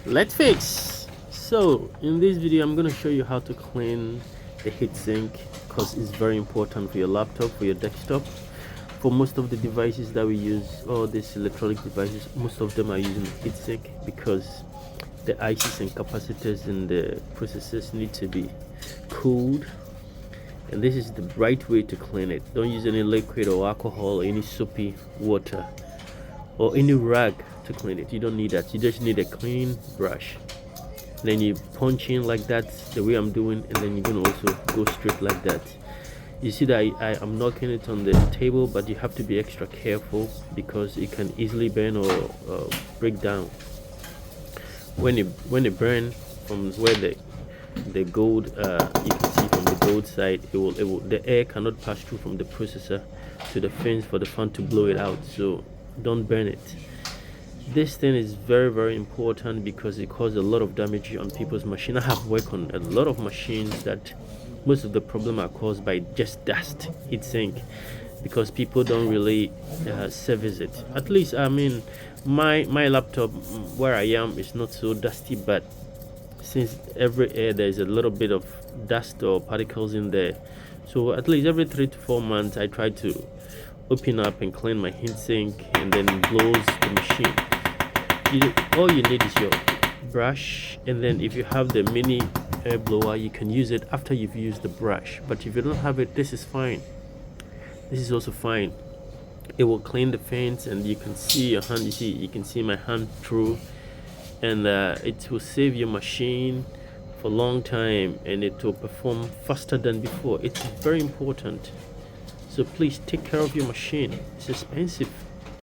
Let's fix. So in this video I'm going to show you how to clean the heatsink, because it's very important for your laptop, for your desktop. For most of the devices that we use, all these electronic devices, most of them are using heatsink because the ICs and capacitors and the processors need to be cooled, and this is the right way to clean it. Don't use any liquid or alcohol or any soapy water or any rag to clean it. You don't need that. You just need a clean brush. Then you punch in like that, the way I'm doing, and then you're gonna also go straight like that. You see that I am knocking it on the table, but you have to be extra careful because it can easily burn or break down. When it burns from where the gold, you can see from the gold side, it will the air cannot pass through from the processor to the fans for the fan to blow it out. So don't burn it. This thing is very important because it causes a lot of damage on people's machine. I have worked on a lot of machines that most of the problem are caused by just dust, heatsink, because people don't really service it. At least I mean my laptop where I am is not so dusty, but since every air there's a little bit of dust or particles in there, so at least every 3 to 4 months I try to open up and clean my heatsink and then blows the machine. All you need is your brush, and then if you have the mini air blower you can use it after you've used the brush. But if you don't have it, this is fine. This is also fine. It will clean the fans, and you can see your hand. You can see my hand through, and it will save your machine for a long time, and it will perform faster than before. It's very important. So please take care of your machine. It's expensive.